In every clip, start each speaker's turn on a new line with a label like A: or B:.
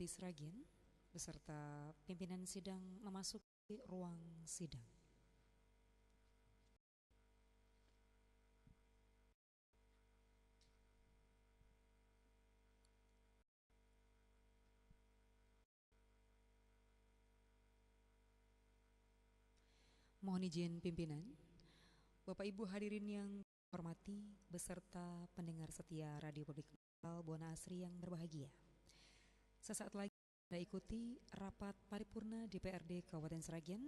A: Bupati Sragen beserta pimpinan sidang memasuki ruang sidang. Mohon izin pimpinan, Bapak Ibu hadirin yang hormati beserta pendengar setia Radio Publik Buana Asri yang berbahagia. Sesaat lagi Anda ikuti rapat paripurna DPRD Kabupaten Sragen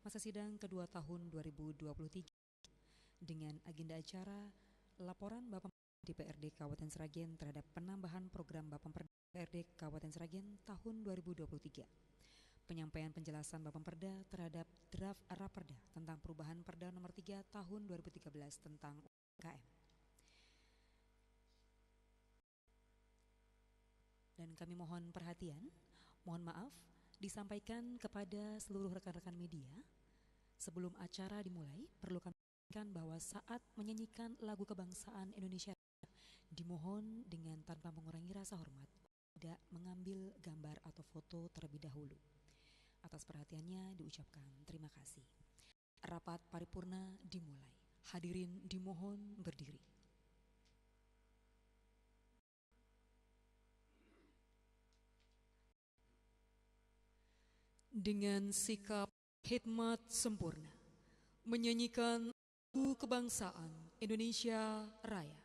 A: masa sidang kedua tahun 2023 dengan agenda acara laporan Bapemperda DPRD Kabupaten Sragen terhadap penambahan program Bapemperda DPRD Kabupaten Sragen tahun 2023. Penyampaian penjelasan Bapemperda terhadap draft Raperda tentang perubahan Perda nomor 3 tahun 2013 tentang UMKM. Dan kami mohon perhatian, mohon maaf disampaikan kepada seluruh rekan-rekan media. Sebelum acara dimulai, perlu kami sampaikan bahwa saat menyanyikan lagu kebangsaan Indonesia dimohon dengan tanpa mengurangi rasa hormat, tidak mengambil gambar atau foto terlebih dahulu. Atas perhatiannya diucapkan terima kasih. Rapat paripurna dimulai. Hadirin dimohon berdiri. Dengan sikap hikmat sempurna, menyanyikan lagu kebangsaan Indonesia Raya.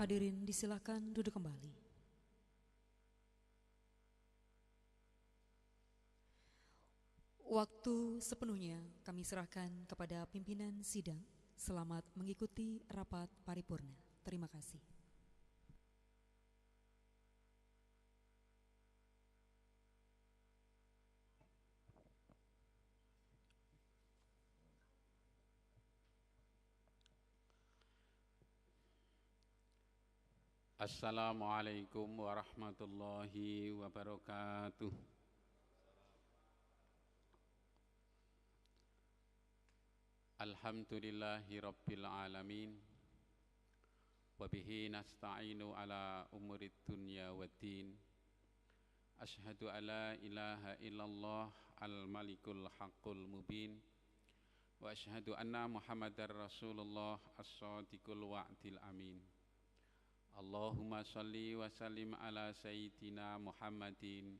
A: Hadirin disilakan duduk kembali. Waktu sepenuhnya kami serahkan kepada pimpinan sidang. Selamat mengikuti rapat paripurna. Terima kasih.
B: Assalamualaikum warahmatullahi wabarakatuh. Alhamdulillahi rabbil alamin. Wabihi nasta'inu ala umurid dunya waddin. Ashhadu an la ilaha illallah al-malikul haqqul mubin. Wa ashhadu anna muhammadar rasulullah as-sadiqul wa'dil amin. Allahumma salli wa sallim ala sayyidina Muhammadin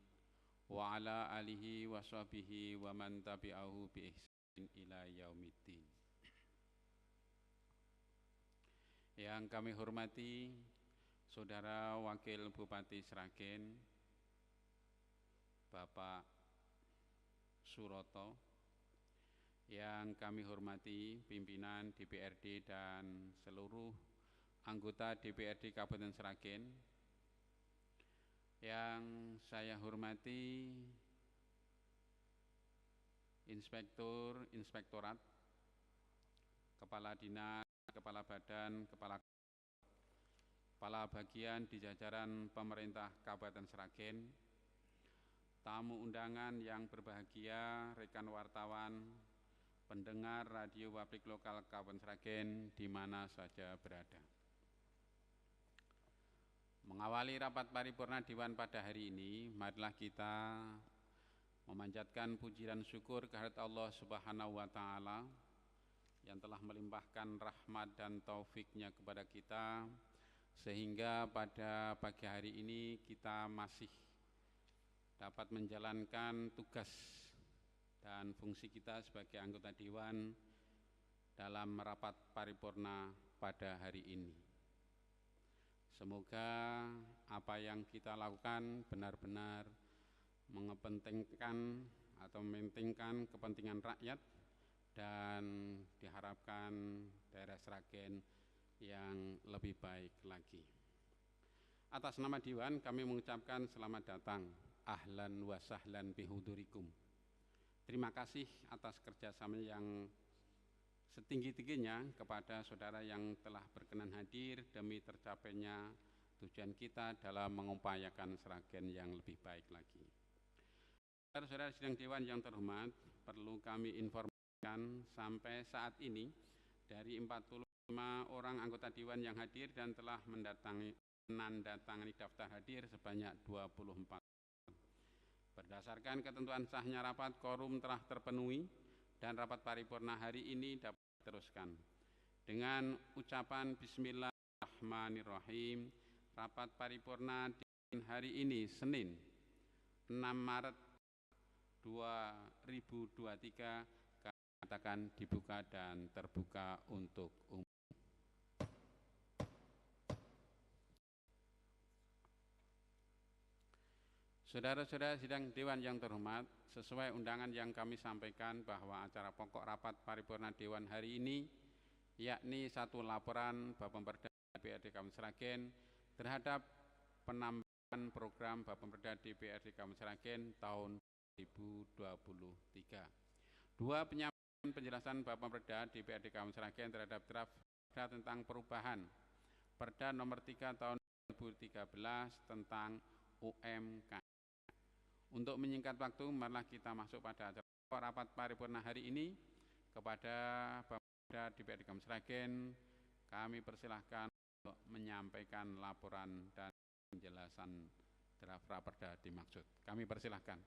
B: wa ala alihi wa sahbihi wa man tabi'ahu bi ihsan ila yaumiddin. Yang kami hormati Saudara Wakil Bupati Sragen Bapak Suroto, yang kami hormati pimpinan DPRD dan seluruh anggota DPRD Kabupaten Sragen, Yang saya hormati Inspektur, Inspektorat, Kepala Dinas, Kepala Badan, Kepala Bagian di jajaran pemerintah Kabupaten Sragen, tamu undangan yang berbahagia, rekan wartawan, pendengar radio publik lokal Kabupaten Sragen di mana saja berada. Mengawali rapat paripurna Dewan pada hari ini, marilah kita memanjatkan puji dan syukur kehadirat Allah Subhanahu wa Ta'ala yang telah melimpahkan rahmat dan taufiknya kepada kita, sehingga pada pagi hari ini kita masih dapat menjalankan tugas dan fungsi kita sebagai anggota Dewan dalam rapat paripurna pada hari ini. Semoga apa yang kita lakukan benar-benar mengepentingkan atau mementingkan kepentingan rakyat dan diharapkan daerah Sragen yang lebih baik lagi. Atas nama Dewan kami mengucapkan selamat datang, ahlan wa sahlan bihudurikum. Terima kasih atas kerjasama yang setinggi-tingginya kepada saudara yang telah berkenan hadir demi tercapainya tujuan kita dalam mengupayakan Sragen yang lebih baik lagi. Saudara-saudara sidang Dewan yang terhormat, perlu kami informasikan sampai saat ini dari 45 orang anggota Dewan yang hadir dan telah menandatangani daftar hadir sebanyak 24. Berdasarkan ketentuan sahnya rapat, quorum telah terpenuhi dan rapat paripurna hari ini dapat diteruskan. Dengan ucapan Bismillahirrahmanirrahim, rapat paripurna hari ini Senin 6 Maret 2023 katakan dibuka dan terbuka untuk umum. Saudara-saudara sidang Dewan yang terhormat, sesuai undangan yang kami sampaikan bahwa acara pokok rapat paripurna Dewan hari ini yakni satu laporan Bapemperda DPRD Kabupaten Sragen terhadap penambahan program Bapemperda DPRD Kabupaten Sragen tahun 2023. Dua, penyampaian penjelasan Bapemperda DPRD Kabupaten Sragen terhadap draft Perda tentang perubahan Perda nomor 3 tahun 2013 tentang UMKM. Untuk menyingkat waktu, marilah kita masuk pada acara rapat paripurna hari ini. Kepada Bapemperda DPRD Kabupaten Sragen, kami persilahkan untuk menyampaikan laporan dan penjelasan draft Raperda dimaksud. Kami persilahkan.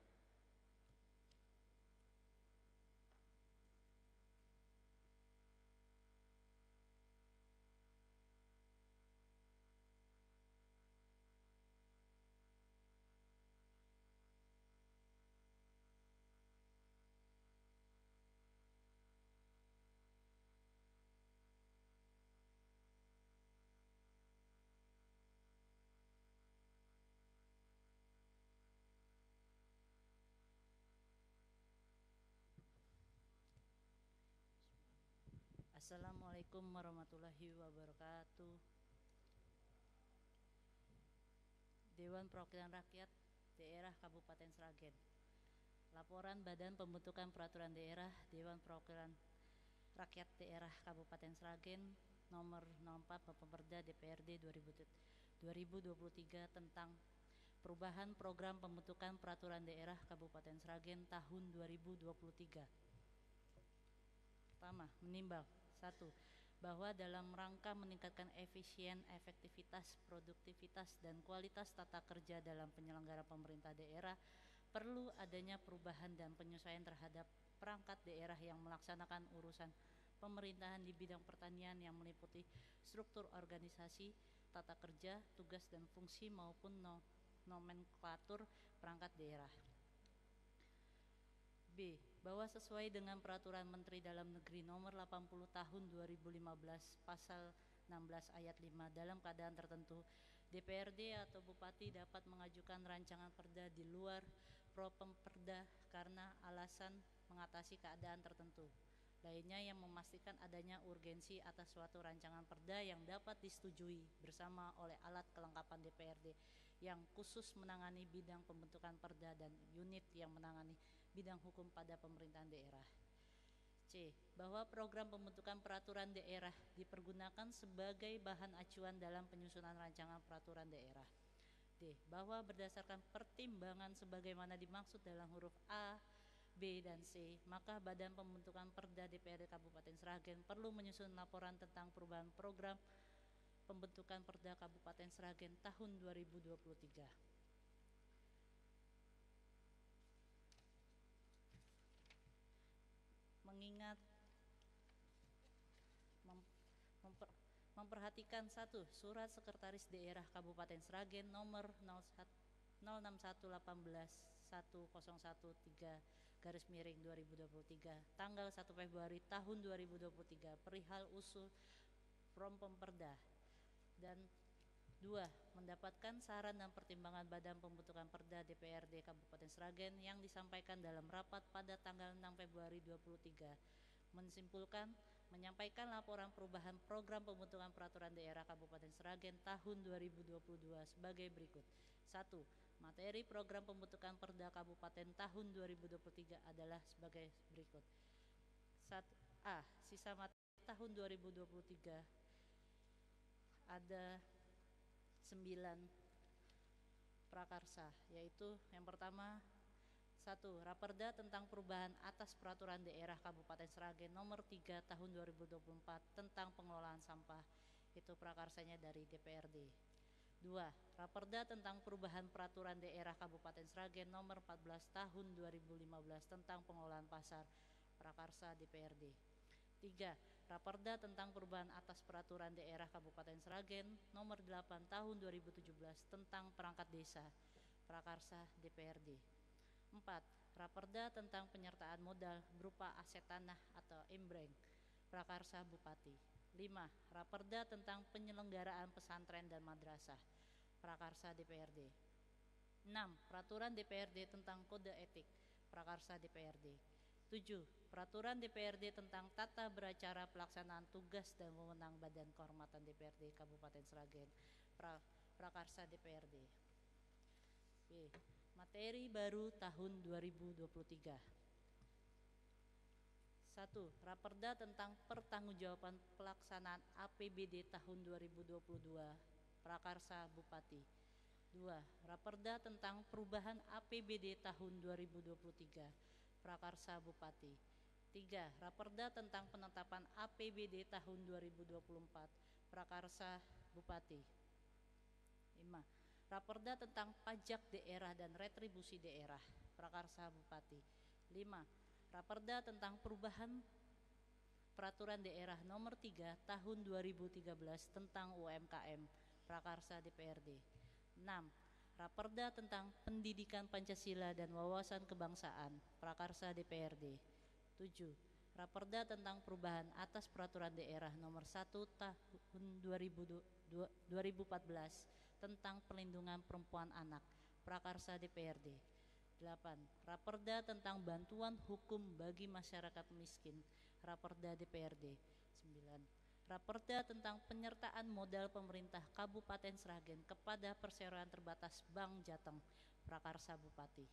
C: Assalamualaikum warahmatullahi wabarakatuh. Dewan Perwakilan Rakyat Daerah Kabupaten Sragen. Laporan Badan Pembentukan Peraturan Daerah Dewan Perwakilan Rakyat Daerah Kabupaten Sragen nomor 04 Bapemperda DPRD 2023 tentang perubahan program pembentukan peraturan daerah Kabupaten Sragen tahun 2023. Pertama, menimbang 1. Bahwa dalam rangka meningkatkan efisien, efektivitas, produktivitas, dan kualitas tata kerja dalam penyelenggara pemerintah daerah, perlu adanya perubahan dan penyesuaian terhadap perangkat daerah yang melaksanakan urusan pemerintahan di bidang pertanian yang meliputi struktur organisasi, tata kerja, tugas dan fungsi maupun nomenklatur perangkat daerah. B. Bahwa sesuai dengan Peraturan Menteri Dalam Negeri Nomor 80 Tahun 2015 Pasal 16 Ayat 5, dalam keadaan tertentu, DPRD atau Bupati dapat mengajukan rancangan perda di luar Propemperda karena alasan mengatasi keadaan tertentu lainnya yang memastikan adanya urgensi atas suatu rancangan perda yang dapat disetujui bersama oleh alat kelengkapan DPRD yang khusus menangani bidang pembentukan perda dan unit yang menangani bidang hukum pada pemerintahan daerah. C. Bahwa program pembentukan peraturan daerah dipergunakan sebagai bahan acuan dalam penyusunan rancangan peraturan daerah. D. Bahwa berdasarkan pertimbangan sebagaimana dimaksud dalam huruf A, B, dan C, maka Badan Pembentukan Perda DPRD Kabupaten Sragen perlu menyusun laporan tentang perubahan program pembentukan Perda Kabupaten Sragen tahun 2023. Mengingat memperhatikan 1. Surat Sekretaris Daerah Kabupaten Sragen nomor 06118/1013 tanggal 1 Februari tahun 2023 perihal usul Prompemperda, dan 2. Mendapatkan saran dan pertimbangan Badan Pembentukan Perda DPRD Kabupaten Sragen yang disampaikan dalam rapat pada tanggal 6 Februari 2023, menyimpulkan menyampaikan laporan perubahan program pembentukan peraturan daerah Kabupaten Sragen tahun 2022 sebagai berikut. 1. Materi program pembentukan Perda Kabupaten tahun 2023 adalah sebagai berikut. 1. A. Sisa materi tahun 2023 ada 9 prakarsa, yaitu yang pertama 1. Raperda tentang perubahan atas peraturan daerah Kabupaten Sragen nomor 3 tahun 2024 tentang pengelolaan sampah, itu prakarsanya dari DPRD. 2. Raperda tentang perubahan peraturan daerah Kabupaten Sragen nomor 14 tahun 2015 tentang pengelolaan pasar, prakarsa DPRD. 3. Raperda tentang perubahan atas peraturan daerah Kabupaten Sragen nomor 8 tahun 2017 tentang perangkat desa, prakarsa DPRD. 4. Raperda tentang penyertaan modal berupa aset tanah atau imbreng, prakarsa Bupati. 5. Raperda tentang penyelenggaraan pesantren dan madrasah, prakarsa DPRD. 6. Peraturan DPRD tentang kode etik, prakarsa DPRD. 7. Peraturan DPRD tentang tata beracara pelaksanaan tugas dan wewenang Badan Kehormatan DPRD Kabupaten Sragen, prakarsa DPRD. B. Materi baru tahun 2023. 1. Raperda tentang pertanggungjawaban pelaksanaan APBD tahun 2022, prakarsa Bupati. 2. Raperda tentang perubahan APBD tahun 2023, prakarsa Bupati. 3. Raperda tentang penetapan APBD tahun 2024, prakarsa Bupati. 5. Raperda tentang pajak daerah dan retribusi daerah, prakarsa Bupati. 5. Raperda tentang perubahan peraturan daerah nomor 3 tahun 2013 tentang UMKM, prakarsa DPRD. 6. Raperda tentang pendidikan Pancasila dan wawasan kebangsaan, prakarsa DPRD. 7. Raperda tentang perubahan atas peraturan daerah nomor 1 tahun 2014 tentang perlindungan perempuan anak, prakarsa DPRD. 8. Raperda tentang bantuan hukum bagi masyarakat miskin, raperda DPRD. 9. Raperda tentang penyertaan modal pemerintah Kabupaten Sragen kepada perseroan terbatas Bank Jateng, prakarsa Bupati.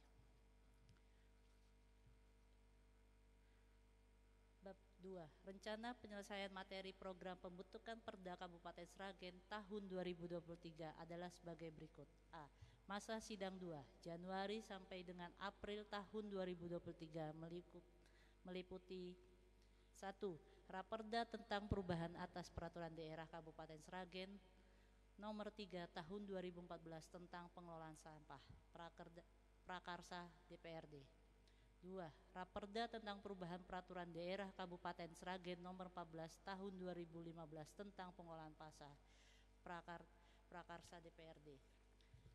C: Bab 2. Rencana penyelesaian materi program pembentukan Perda Kabupaten Sragen tahun 2023 adalah sebagai berikut. A. Masa sidang 2, Januari sampai dengan April tahun 2023 meliputi 1. Raperda tentang perubahan atas peraturan daerah Kabupaten Sragen nomor 3 tahun 2014 tentang pengelolaan sampah, prakarsa DPRD. 2. Raperda tentang perubahan peraturan daerah Kabupaten Sragen nomor 14 tahun 2015 tentang pengolahan pasar, prakarsa DPRD.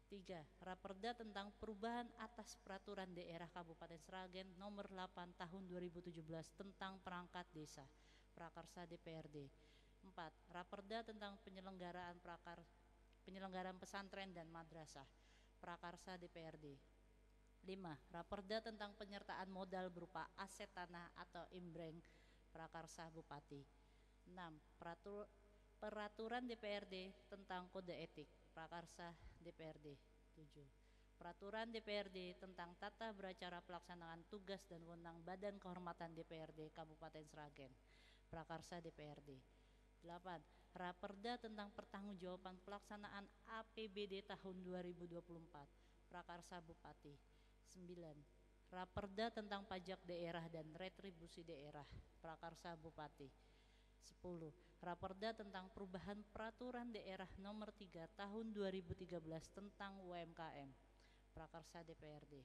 C: 3. Raperda tentang perubahan atas peraturan daerah Kabupaten Sragen nomor 8 tahun 2017 tentang perangkat desa, prakarsa DPRD. 4. Raperda tentang penyelenggaraan pesantren dan madrasah, prakarsa DPRD. 5. Raperda tentang penyertaan modal berupa aset tanah atau imbreng, prakarsa Bupati. 6. Peraturan DPRD tentang kode etik, prakarsa DPRD. 7. Peraturan DPRD tentang tata beracara pelaksanaan tugas dan wewenang Badan Kehormatan DPRD Kabupaten Sragen. Prakarsa DPRD. 8. Raperda tentang pertanggungjawaban pelaksanaan APBD tahun 2024. Prakarsa Bupati. 9. Raperda tentang pajak daerah dan retribusi daerah. Prakarsa Bupati. 10. Raperda tentang perubahan peraturan daerah nomor 3 tahun 2013 tentang UMKM. Prakarsa DPRD.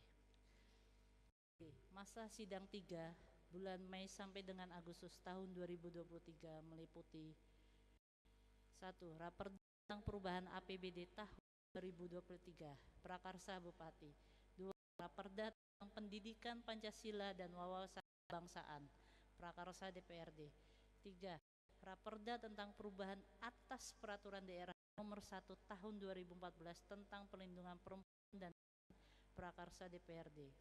C: Masa sidang 3 bulan Mei sampai dengan Agustus tahun 2023 meliputi 1. Raperda tentang perubahan APBD tahun 2023. Prakarsa Bupati. 2. Raperda tentang pendidikan Pancasila dan wawasan kebangsaan. Prakarsa DPRD. 3. Raperda tentang perubahan atas peraturan daerah nomor 1 tahun 2014 tentang perlindungan perempuan dan prakarsa DPRD.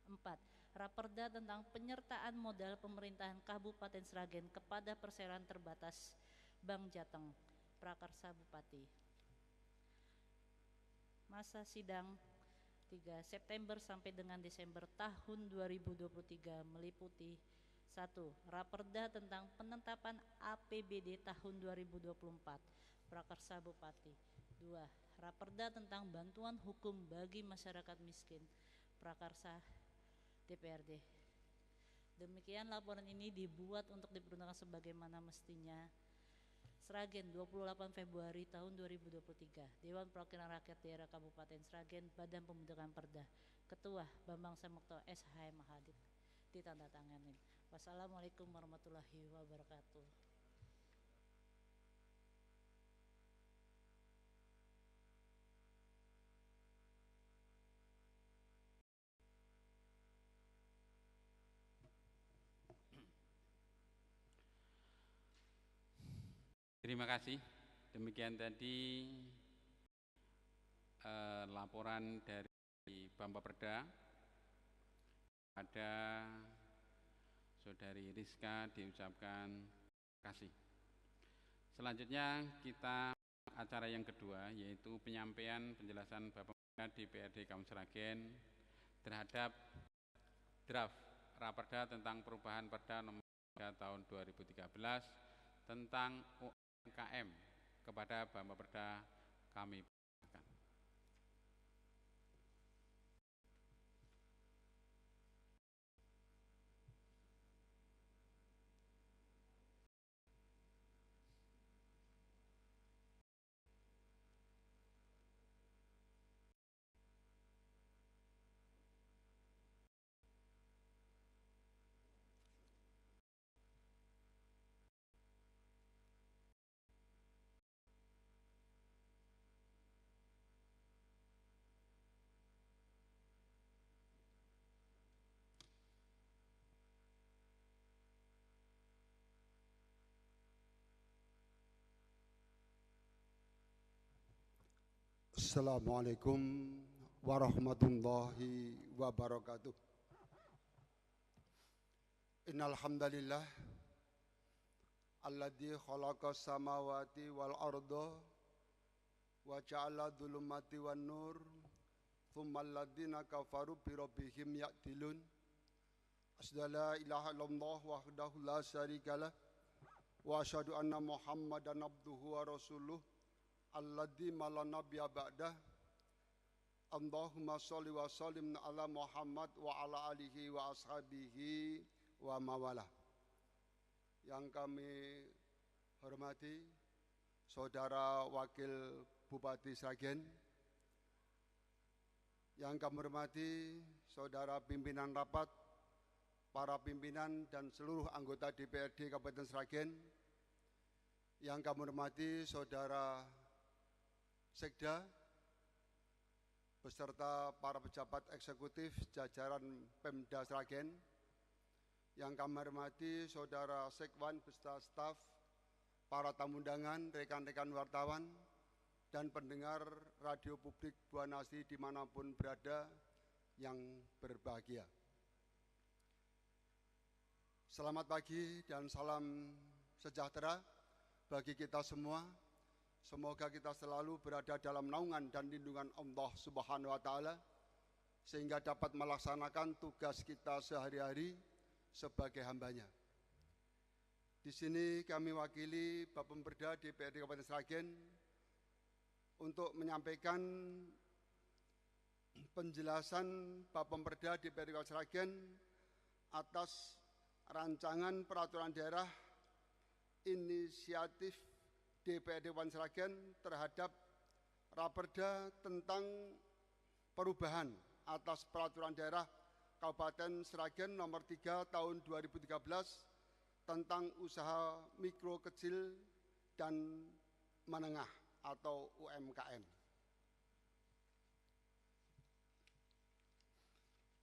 C: 4. Raperda tentang penyertaan modal pemerintahan Kabupaten Sragen kepada perseroan terbatas Bank Jateng. Prakarsa Bupati. Masa sidang 3 September sampai dengan Desember tahun 2023 meliputi 1. Raperda tentang penetapan APBD tahun 2024. Prakarsa Bupati. 2. Raperda tentang bantuan hukum bagi masyarakat miskin. Prakarsa DPRD. Demikian laporan ini dibuat untuk diperuntukkan sebagaimana mestinya. Sragen 28 Februari tahun 2023. Dewan Perwakilan Rakyat Daerah Kabupaten Sragen, Badan Pembentukan Perda. Ketua Bambang Samukto SH Mahadit. Ditandatangani. Wassalamualaikum warahmatullahi wabarakatuh.
B: Terima kasih. Demikian tadi laporan dari Bambaperda pada Saudari Rizka diucapkan terima kasih. Selanjutnya kita acara yang kedua, yaitu penyampaian penjelasan Bapak DPRD Kabupaten Sragen terhadap draft Raperda tentang perubahan Perda nomor 3 tahun 2013 tentang UMKM. Kepada Bambaperda kami persilakan.
D: Assalamualaikum warahmatullahi wabarakatuh. Innal hamdalillah alladzi khalaqas samawati wal arda wa ja'ala dhulumati wan nur tsummal ladzina kafaru bi rabbihim ya'dilun. Asyhadu la ilaha illallah wahdahu la syarikalah wa asyhadu anna Muhammadan abduhu wa rasuluh alladzi mala nabiyya ba'dah. Allahumma sholli wa sallim ala Muhammad wa ala alihi wa ashabihi wa mawalah. Yang kami hormati Saudara Wakil Bupati Sragen, yang kami hormati Saudara pimpinan rapat, para pimpinan dan seluruh anggota DPRD Kabupaten Sragen, yang kami hormati Saudara Sekda beserta para pejabat eksekutif jajaran Pemda Sragen, yang kami hormati Saudara Sekwan beserta staf, para tamu undangan, rekan-rekan wartawan, dan pendengar radio publik Buana Asri dimanapun berada yang berbahagia. Selamat pagi dan salam sejahtera bagi kita semua. Semoga kita selalu berada dalam naungan dan lindungan Allah Subhanahu wa taala sehingga dapat melaksanakan tugas kita sehari-hari sebagai hambanya. Di sini kami wakili Bapak Pemberda DPRD Kabupaten Sragen untuk menyampaikan penjelasan Bapak Pemberda DPRD Kabupaten Sragen atas rancangan peraturan daerah inisiatif DPRD Kabupaten Sragen terhadap Raperda tentang perubahan atas peraturan daerah Kabupaten Sragen nomor 3 tahun 2013 tentang usaha mikro kecil dan menengah atau UMKM.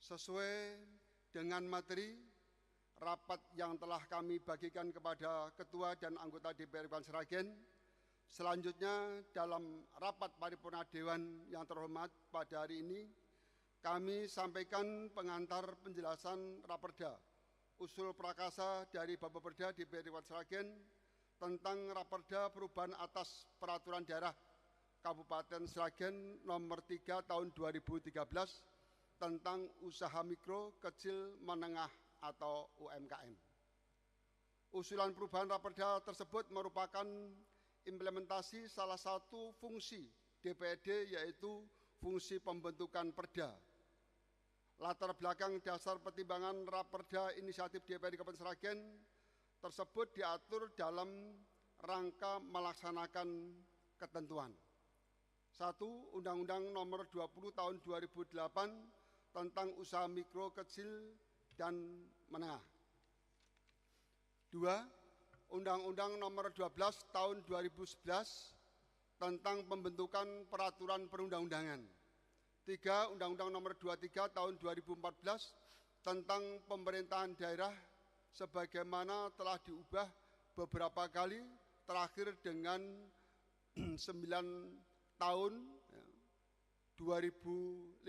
D: Sesuai dengan materi rapat yang telah kami bagikan kepada Ketua dan anggota DPRD Kabupaten Sragen, selanjutnya dalam rapat paripurna Dewan yang terhormat pada hari ini, kami sampaikan pengantar penjelasan Raperda usul prakasa dari Bapak Perda DPRD Kabupaten Sragen tentang Raperda perubahan atas peraturan daerah Kabupaten Sragen nomor 3 tahun 2013 tentang usaha mikro, kecil, menengah atau UMKM. Usulan perubahan Raperda tersebut merupakan implementasi salah satu fungsi DPRD yaitu fungsi pembentukan perda. Latar belakang dasar pertimbangan Raperda inisiatif DPRD Kabupaten Sragen tersebut diatur dalam rangka melaksanakan ketentuan. 1. Undang-Undang Nomor 20 Tahun 2008 tentang usaha mikro, kecil, dan menengah. 2. Undang-Undang Nomor 12 Tahun 2011 tentang pembentukan peraturan perundang-undangan. 3. Undang-Undang Nomor 23 Tahun 2014 tentang pemerintahan daerah sebagaimana telah diubah beberapa kali, terakhir dengan 9 tahun 2015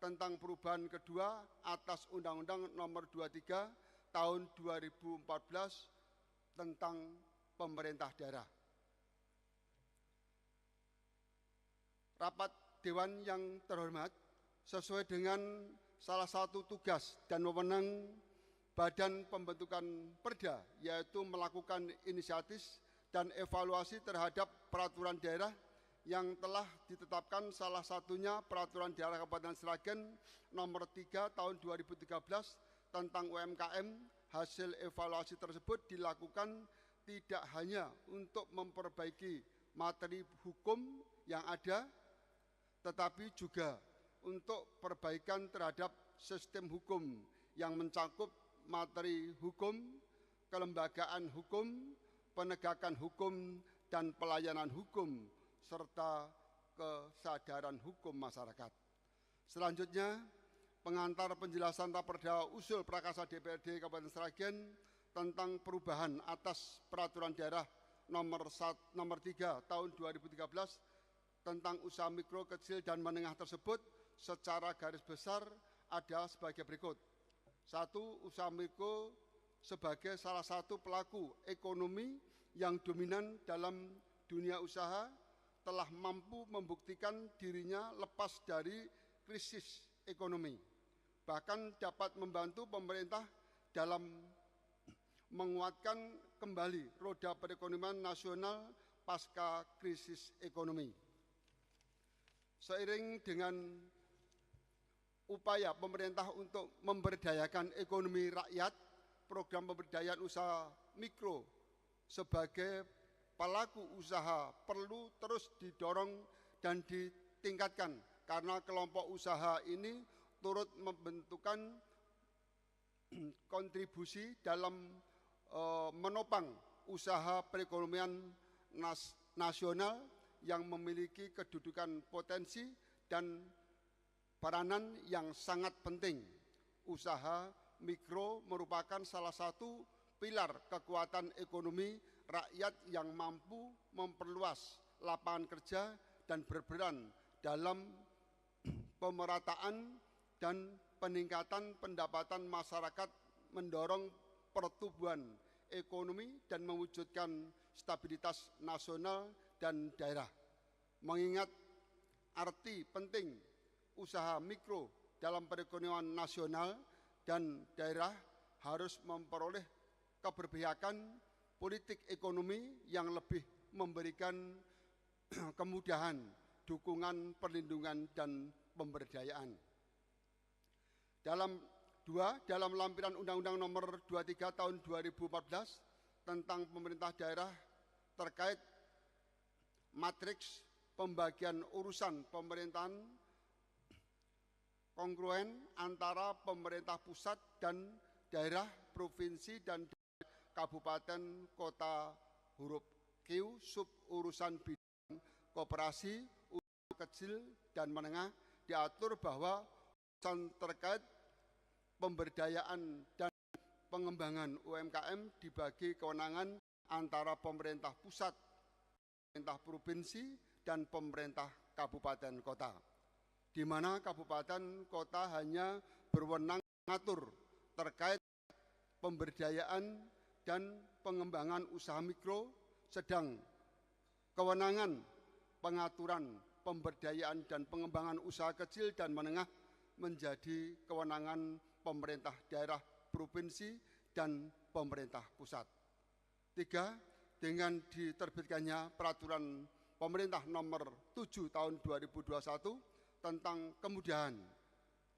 D: tentang perubahan kedua atas Undang-Undang Nomor 23 Tahun 2014 tentang pemerintah daerah. Rapat Dewan yang terhormat, sesuai dengan salah satu tugas dan wewenang Badan Pembentukan Perda, yaitu melakukan inisiatif dan evaluasi terhadap peraturan daerah yang telah ditetapkan, salah satunya peraturan daerah Kabupaten Sragen nomor 3 tahun 2013 tentang UMKM. Hasil evaluasi tersebut dilakukan tidak hanya untuk memperbaiki materi hukum yang ada, tetapi juga untuk perbaikan terhadap sistem hukum yang mencakup materi hukum, kelembagaan hukum, penegakan hukum, dan pelayanan hukum, serta kesadaran hukum masyarakat. Selanjutnya, pengantar penjelasan Raperda usul prakasa DPRD Kabupaten Sragen tentang perubahan atas peraturan daerah nomor 3 tahun 2013 tentang usaha mikro, kecil, dan menengah tersebut secara garis besar ada sebagai berikut. 1. Usaha mikro sebagai salah satu pelaku ekonomi yang dominan dalam dunia usaha telah mampu membuktikan dirinya lepas dari krisis ekonomi, bahkan dapat membantu pemerintah dalam menguatkan kembali roda perekonomian nasional pasca krisis ekonomi. Seiring dengan upaya pemerintah untuk memberdayakan ekonomi rakyat, program pemberdayaan usaha mikro sebagai pelaku usaha perlu terus didorong dan ditingkatkan karena kelompok usaha ini turut membentukkan kontribusi dalam menopang usaha perekonomian nasional yang memiliki kedudukan potensi dan peranan yang sangat penting. Usaha mikro merupakan salah satu pilar kekuatan ekonomi rakyat yang mampu memperluas lapangan kerja dan berperan dalam pemerataan dan peningkatan pendapatan masyarakat, mendorong pertumbuhan ekonomi dan mewujudkan stabilitas nasional dan daerah. Mengingat arti penting usaha mikro dalam perekonomian nasional dan daerah harus memperoleh keberpihakan politik ekonomi yang lebih memberikan kemudahan, dukungan, perlindungan, dan pemberdayaan. Dalam lampiran Undang-Undang Nomor 23 Tahun 2014 tentang pemerintah daerah terkait matriks pembagian urusan pemerintahan kongruen antara pemerintah pusat dan daerah, provinsi, dan kabupaten, kota, huruf Q, sub urusan bidang koperasi, usaha kecil dan menengah, diatur bahwa urusan terkait pemberdayaan dan pengembangan UMKM dibagi kewenangan antara pemerintah pusat, pemerintah provinsi, dan pemerintah kabupaten kota, di mana kabupaten kota hanya berwenang mengatur terkait pemberdayaan dan pengembangan usaha mikro, sedang kewenangan pengaturan pemberdayaan dan pengembangan usaha kecil dan menengah menjadi kewenangan pemerintah daerah, provinsi, dan pemerintah pusat. 3. Dengan diterbitkannya peraturan pemerintah nomor 7 tahun 2021 tentang kemudahan,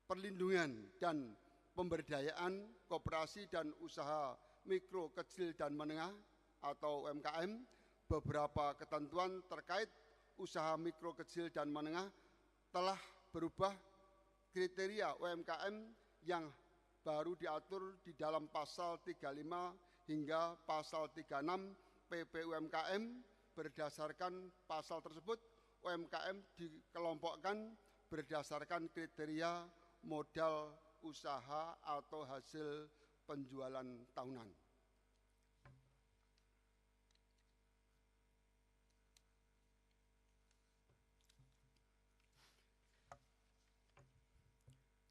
D: perlindungan, dan pemberdayaan koperasi dan usaha mikro, kecil, dan menengah atau UMKM, beberapa ketentuan terkait usaha mikro, kecil, dan menengah telah berubah. Kriteria UMKM yang baru diatur di dalam pasal 35 hingga pasal 36 PP UMKM. Berdasarkan pasal tersebut, UMKM dikelompokkan berdasarkan kriteria modal usaha atau hasil penjualan tahunan.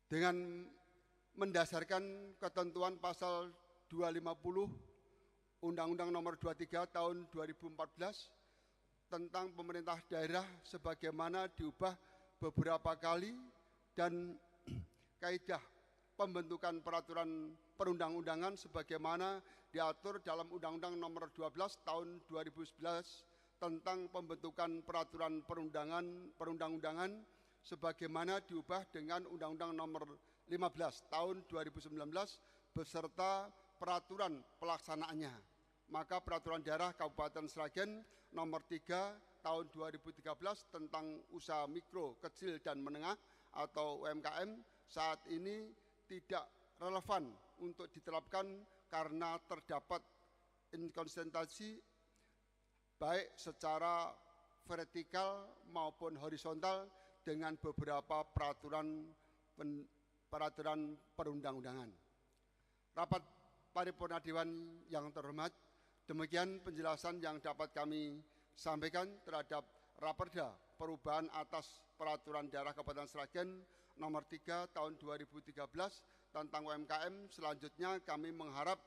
D: Dengan mendasarkan ketentuan pasal 250 Undang-Undang Nomor 23 Tahun 2014 tentang pemerintah daerah sebagaimana diubah beberapa kali, dan kaidah pembentukan peraturan perundang-undangan sebagaimana diatur dalam Undang-Undang Nomor 12 Tahun 2011 tentang pembentukan peraturan perundang-undangan sebagaimana diubah dengan Undang-Undang Nomor 15 Tahun 2019 beserta peraturan pelaksanaannya. Maka peraturan daerah Kabupaten Sragen Nomor 3 Tahun 2013 tentang usaha mikro, kecil, dan menengah atau UMKM saat ini tidak relevan untuk diterapkan karena terdapat inkonsistensi baik secara vertikal maupun horizontal dengan beberapa peraturan perundang-undangan. Rapat paripurna Dewan yang terhormat, demikian penjelasan yang dapat kami sampaikan terhadap Raperda perubahan atas peraturan daerah Kabupaten Sragen Nomor 3 Tahun 2013 tentang UMKM. Selanjutnya kami mengharap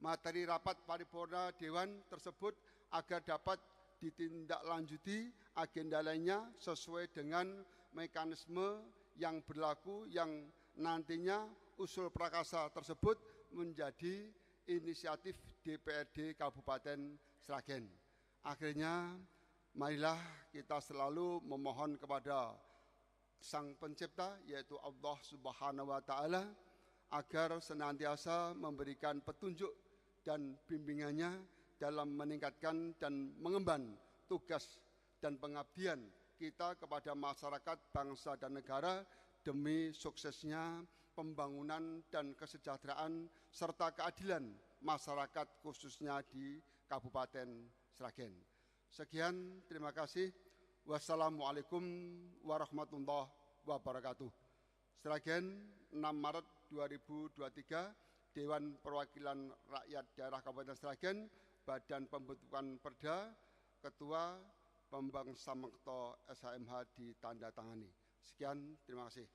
D: materi rapat paripurna Dewan tersebut agar dapat ditindaklanjuti agenda lainnya sesuai dengan mekanisme yang berlaku, yang nantinya usul prakasa tersebut menjadi inisiatif DPRD Kabupaten Sragen. Akhirnya, marilah kita selalu memohon kepada Sang Pencipta, yaitu Allah Subhanahu wa Ta'ala, agar senantiasa memberikan petunjuk dan bimbingannya dalam meningkatkan dan mengemban tugas dan pengabdian kita kepada masyarakat, bangsa, dan negara demi suksesnya pembangunan dan kesejahteraan serta keadilan masyarakat khususnya di Kabupaten Sragen. Sekian, terima kasih. Wassalamualaikum warahmatullahi wabarakatuh. Sragen, 6 Maret 2023, Dewan Perwakilan Rakyat Daerah Kabupaten Sragen, Badan Pembentukan Perda, Ketua Bambang Samekto SHMH ditandatangani. Sekian, terima kasih.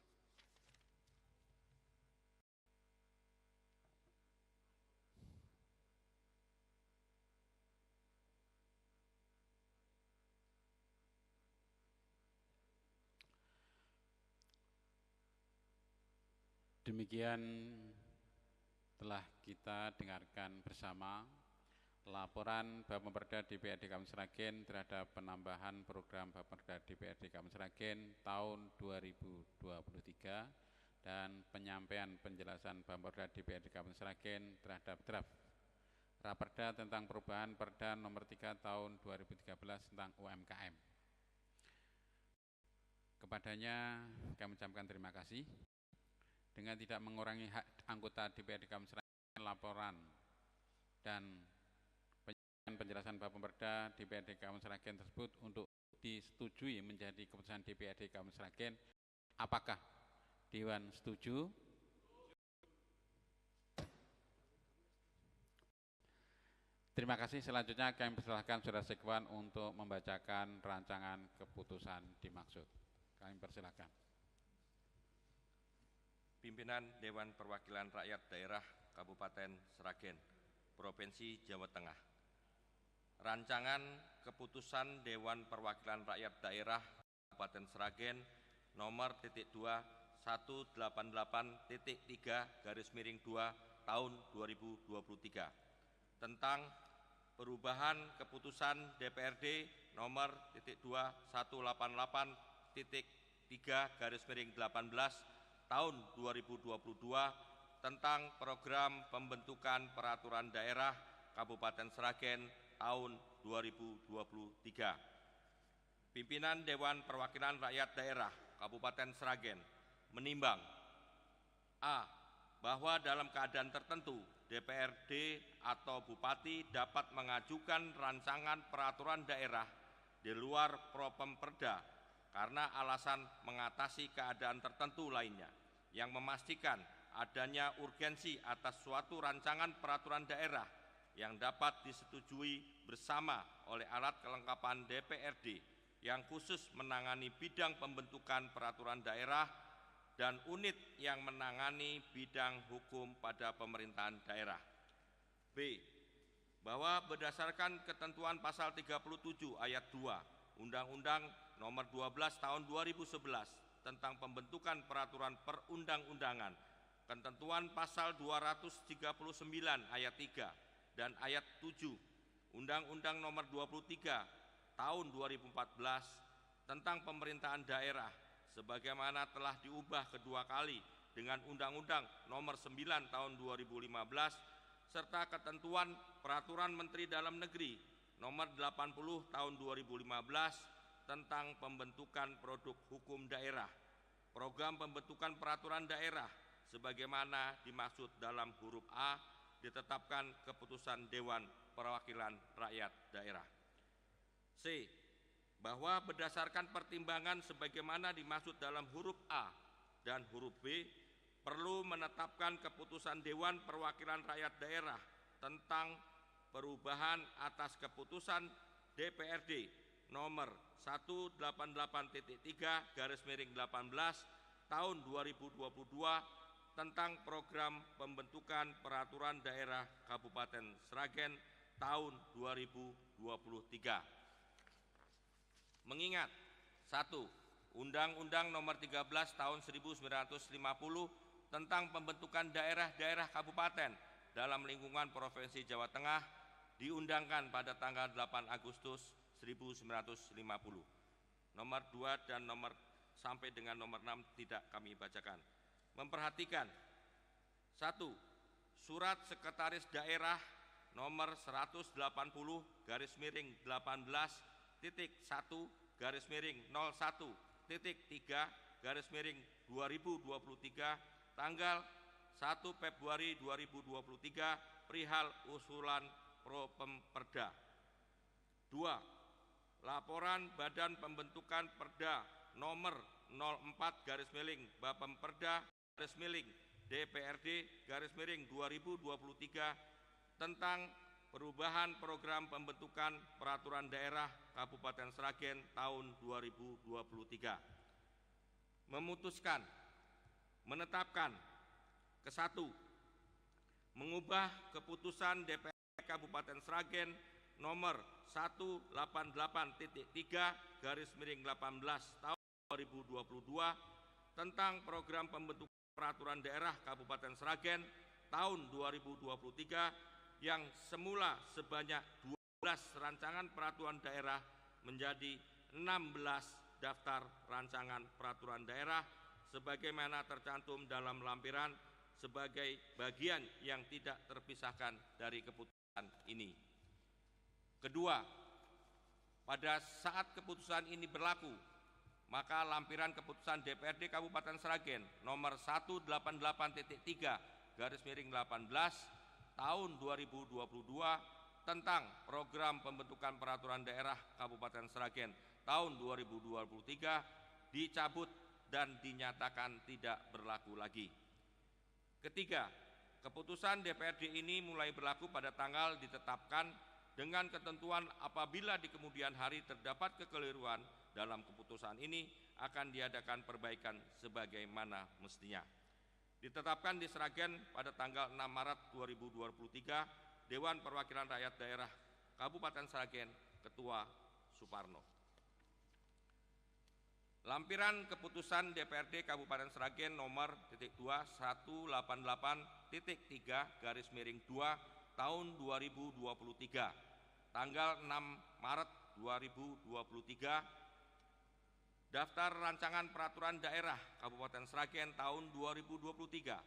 B: Demikian telah kita dengarkan bersama laporan Bapemperda DPRD Kabupaten Sragen terhadap penambahan program Bapemperda DPRD Kabupaten Sragen tahun 2023 dan penyampaian penjelasan Bapemperda DPRD Kabupaten Sragen terhadap draft Raperda tentang perubahan Perda nomor 3 tahun 2013 tentang UMKM. Kepadanya kami ucapkan terima kasih. Dengan tidak mengurangi hak anggota DPRD Kabupaten Sragen, laporan dan penjelasan Bapemperda DPRD Kabupaten Sragen tersebut untuk disetujui menjadi keputusan DPRD Kabupaten Sragen. Apakah Dewan setuju? Terima kasih. Selanjutnya kami persilahkan Saudara Sekwan untuk membacakan rancangan keputusan dimaksud. Kami persilahkan.
E: Pimpinan Dewan Perwakilan Rakyat Daerah Kabupaten Sragen, Provinsi Jawa Tengah. Rancangan Keputusan Dewan Perwakilan Rakyat Daerah Kabupaten Sragen nomor 2/188.3/2 tahun 2023 tentang perubahan keputusan DPRD nomor 2188.3/18 tahun 2022 tentang program pembentukan peraturan daerah Kabupaten Sragen tahun 2023. Pimpinan Dewan Perwakilan Rakyat Daerah Kabupaten Sragen menimbang A. Bahwa dalam keadaan tertentu DPRD atau Bupati dapat mengajukan rancangan peraturan daerah di luar Propemperda karena alasan mengatasi keadaan tertentu lainnya yang memastikan adanya urgensi atas suatu rancangan peraturan daerah yang dapat disetujui bersama oleh alat kelengkapan DPRD yang khusus menangani bidang pembentukan peraturan daerah dan unit yang menangani bidang hukum pada pemerintahan daerah. B. Bahwa berdasarkan ketentuan pasal 37 ayat 2 Undang-Undang nomor 12 tahun 2011 tentang pembentukan peraturan perundang-undangan, ketentuan pasal 239 ayat 3 dan ayat 7 Undang-Undang nomor 23 tahun 2014 tentang pemerintahan daerah sebagaimana telah diubah kedua kali dengan Undang-Undang nomor 9 tahun 2015 serta ketentuan Peraturan Menteri Dalam Negeri nomor 80 tahun 2015 tentang pembentukan produk hukum daerah, program pembentukan peraturan daerah sebagaimana dimaksud dalam huruf A ditetapkan keputusan Dewan Perwakilan Rakyat Daerah. C. Bahwa berdasarkan pertimbangan sebagaimana dimaksud dalam huruf A dan huruf B perlu menetapkan keputusan Dewan Perwakilan Rakyat Daerah tentang perubahan atas keputusan DPRD nomor 188.3/18 tahun 2022 tentang program pembentukan peraturan daerah Kabupaten Sragen tahun 2023. Mengingat 1. Undang-Undang nomor 13 tahun 1950 tentang pembentukan daerah-daerah kabupaten dalam lingkungan Provinsi Jawa Tengah diundangkan pada tanggal 8 Agustus 1950. Nomor 2 dan nomor sampai dengan nomor 6 tidak kami bacakan. Memperhatikan 1. Surat Sekretaris Daerah nomor 180/18/01.3/2023 tanggal 1 Februari 2023 perihal usulan Propemperda. 2. Laporan Badan Pembentukan Perda nomor 04/Bapemperda/DPRD/2023 tentang perubahan program pembentukan peraturan daerah Kabupaten Sragen tahun 2023. Memutuskan menetapkan ke-1 mengubah keputusan DPRD Kabupaten Sragen nomor 188.3/18 tahun 2022 tentang program pembentukan Peraturan Daerah Kabupaten Sragen tahun 2023 yang semula sebanyak 12 rancangan peraturan daerah menjadi 16 daftar rancangan peraturan daerah sebagaimana tercantum dalam lampiran sebagai bagian yang tidak terpisahkan dari keputusan ini. Kedua, pada saat keputusan ini berlaku, maka lampiran keputusan DPRD Kabupaten Sragen nomor 188.3/18 tahun 2022 tentang program pembentukan peraturan daerah Kabupaten Sragen tahun 2023 dicabut dan dinyatakan tidak berlaku lagi. Ketiga, keputusan DPRD ini mulai berlaku pada tanggal ditetapkan dengan ketentuan apabila di kemudian hari terdapat kekeliruan dalam keputusan ini akan diadakan perbaikan sebagaimana mestinya. Ditetapkan di Sragen pada tanggal 6 Maret 2023, Dewan Perwakilan Rakyat Daerah Kabupaten Sragen, Ketua Suparno. Lampiran keputusan DPRD Kabupaten Sragen nomor 2/188.3/2 tahun 2023, tanggal 6 Maret 2023, daftar rancangan peraturan daerah Kabupaten Sragen tahun 2023,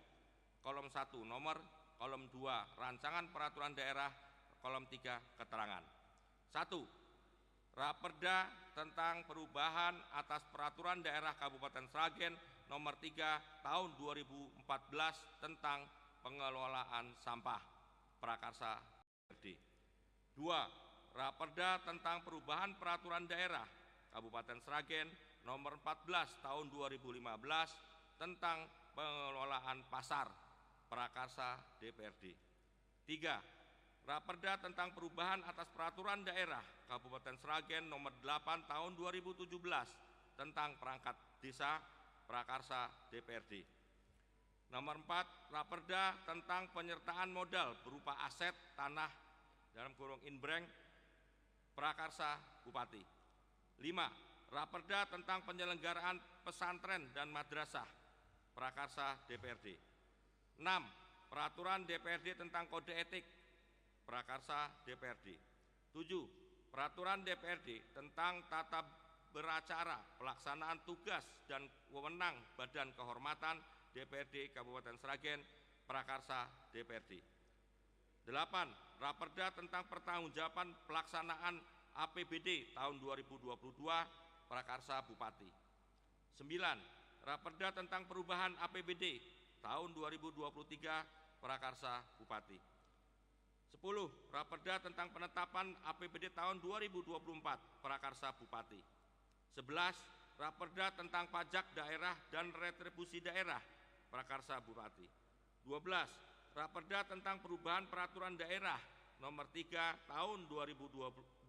E: kolom 1 nomor, kolom 2 rancangan peraturan daerah, kolom 3 keterangan. 1. Raperda tentang perubahan atas peraturan daerah Kabupaten Sragen nomor 3 tahun 2014 tentang pengelolaan sampah prakarsa DPRD. 2. Raperda tentang perubahan peraturan daerah Kabupaten Sragen nomor 14 tahun 2015 tentang pengelolaan pasar prakarsa DPRD. 3. Raperda tentang perubahan atas peraturan daerah Kabupaten Sragen nomor 8 tahun 2017 tentang perangkat desa prakarsa DPRD. Nomor 4, Raperda tentang penyertaan modal berupa aset tanah dalam kurung inbreng prakarsa Bupati. 5. Raperda tentang penyelenggaraan pesantren dan madrasah prakarsa DPRD. 6. Peraturan DPRD tentang kode etik prakarsa DPRD. 7. Peraturan DPRD tentang tata beracara pelaksanaan tugas dan wewenang Badan Kehormatan DPRD Kabupaten Sragen prakarsa DPRD. 8. Raperda tentang pertanggungjawaban pelaksanaan APBD tahun 2022 prakarsa Bupati. 9. Raperda tentang perubahan APBD tahun 2023 prakarsa Bupati. 10. Raperda tentang penetapan APBD tahun 2024 prakarsa Bupati. 11. Raperda tentang pajak daerah dan retribusi daerah prakarsa Bupati. 12. Raperda tentang perubahan peraturan daerah nomor 3 tahun 2013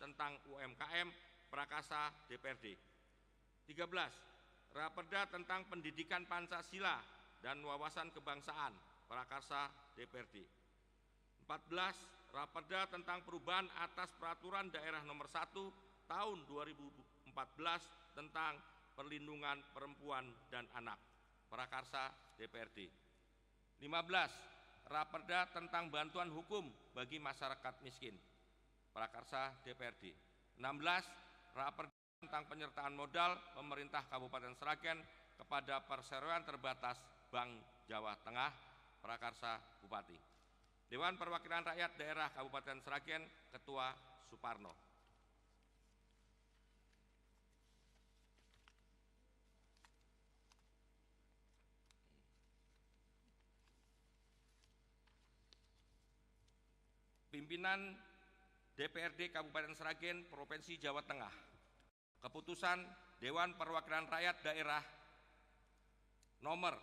E: tentang UMKM prakarsa DPRD. 13. Raperda tentang pendidikan Pancasila dan wawasan kebangsaan prakarsa DPRD. 14. Raperda tentang perubahan atas peraturan daerah nomor 1 tahun 2014 tentang perlindungan perempuan dan anak prakarsa DPRD. 15. Raperda tentang bantuan hukum bagi masyarakat miskin prakarsa DPRD. 16. Raperda tentang penyertaan modal pemerintah Kabupaten Sragen kepada perseroan terbatas Bank Jawa Tengah prakarsa Bupati. Dewan Perwakilan Rakyat Daerah Kabupaten Sragen, Ketua Suparno. Pimpinan DPRD Kabupaten Sragen, Provinsi Jawa Tengah. Keputusan Dewan Perwakilan Rakyat Daerah nomor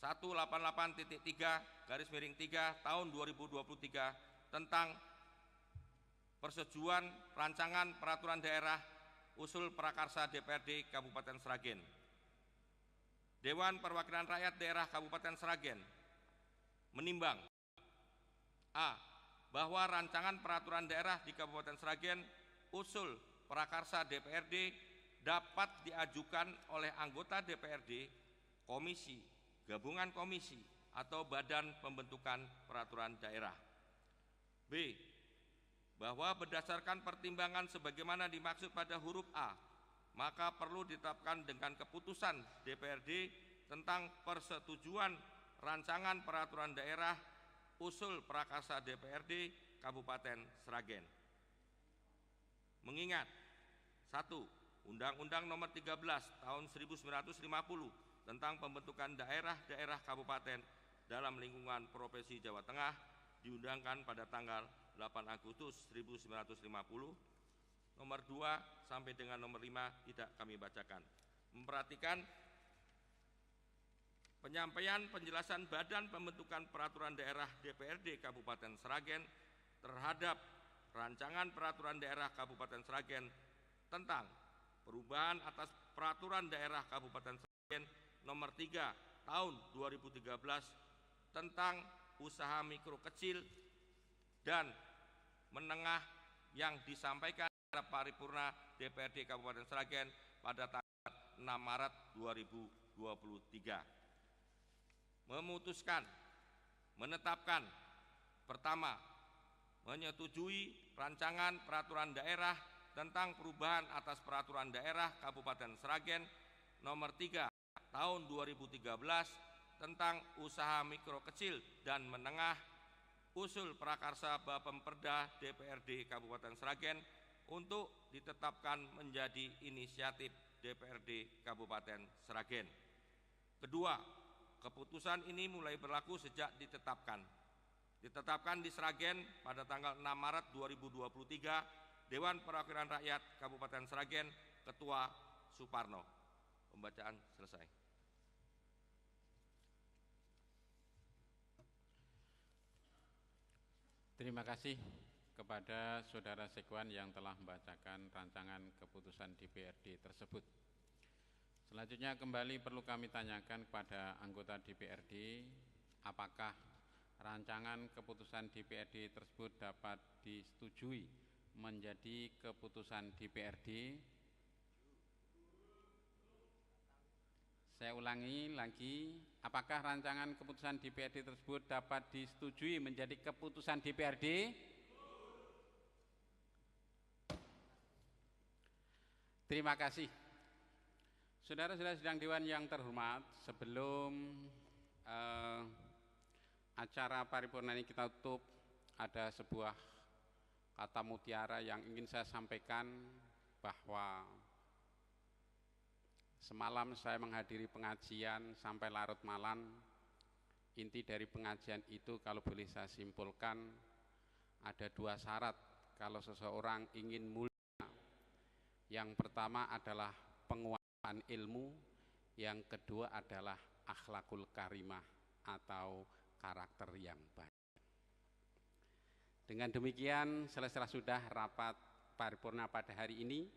E: 188.3/3 tahun 2023 tentang persetujuan rancangan peraturan daerah usul prakarsa DPRD Kabupaten Sragen. Dewan Perwakilan Rakyat Daerah Kabupaten Sragen menimbang: A. Bahwa rancangan peraturan daerah di Kabupaten Sragen usul prakarsa DPRD dapat diajukan oleh anggota DPRD, komisi, gabungan komisi, atau badan pembentukan peraturan daerah. B. Bahwa berdasarkan pertimbangan sebagaimana dimaksud pada huruf A, maka perlu ditetapkan dengan keputusan DPRD tentang persetujuan rancangan peraturan daerah usul prakarsa DPRD Kabupaten Sragen. Mengingat 1. Undang-Undang Nomor 13 Tahun 1950 tentang pembentukan daerah-daerah kabupaten dalam lingkungan Provinsi Jawa Tengah diundangkan pada tanggal 8 Agustus 1950. Nomor 2 sampai dengan nomor 5 tidak kami bacakan. Memperhatikan penyampaian penjelasan Badan Pembentukan Peraturan Daerah DPRD Kabupaten Sragen terhadap rancangan peraturan daerah Kabupaten Sragen tentang perubahan atas peraturan daerah Kabupaten Sragen nomor 3 tahun 2013 tentang usaha mikro kecil dan menengah yang disampaikan pada paripurna DPRD Kabupaten Sragen pada tanggal 6 Maret 2023. Memutuskan menetapkan pertama, menyetujui rancangan peraturan daerah tentang perubahan atas peraturan daerah Kabupaten Sragen nomor 3 tahun 2013 tentang usaha mikro kecil dan menengah usul prakarsa Bapemperda DPRD Kabupaten Sragen untuk ditetapkan menjadi inisiatif DPRD Kabupaten Sragen. Kedua, keputusan ini mulai berlaku sejak ditetapkan di Sragen pada tanggal 6 Maret 2023. Dewan Perwakilan Rakyat Kabupaten Sragen, Ketua Suparno. Pembacaan selesai.
B: Terima kasih kepada Saudara Sekwan yang telah membacakan rancangan keputusan DPRD tersebut. Selanjutnya kembali perlu kami tanyakan kepada anggota DPRD, apakah rancangan keputusan DPRD tersebut dapat disetujui menjadi keputusan DPRD? Saya ulangi lagi, apakah rancangan keputusan DPRD tersebut dapat disetujui menjadi keputusan DPRD? Terima kasih. Saudara-saudara sidang dewan yang terhormat, sebelum acara paripurna ini kita tutup, ada sebuah kata mutiara yang ingin saya sampaikan, bahwa semalam saya menghadiri pengajian sampai larut malam. Inti dari pengajian itu kalau boleh saya simpulkan, ada dua syarat kalau seseorang ingin mulia. Yang pertama adalah penguasaan ilmu, yang kedua adalah akhlakul karimah atau karakter yang baik. Dengan demikian selesai sudah rapat paripurna pada hari ini.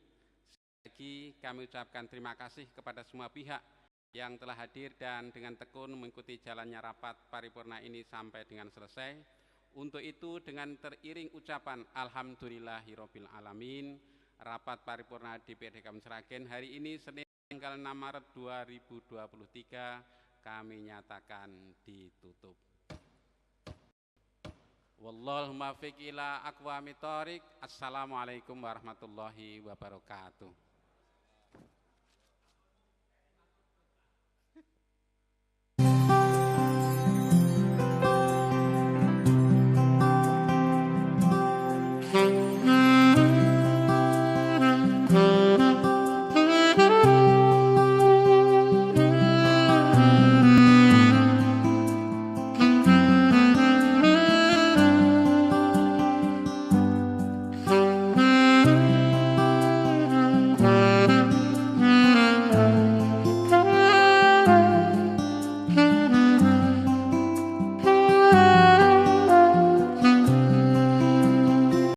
B: Sekali lagi kami ucapkan terima kasih kepada semua pihak yang telah hadir dan dengan tekun mengikuti jalannya rapat paripurna ini sampai dengan selesai. Untuk itu dengan teriring ucapan alhamdulillahirabbil alamin, rapat paripurna DPRD Kabupaten Sragen hari ini Senin tanggal 6 Maret 2023 kami nyatakan ditutup. Wallahul muwaffiq ila aqwamit thoriq. Assalamualaikum warahmatullahi wabarakatuh.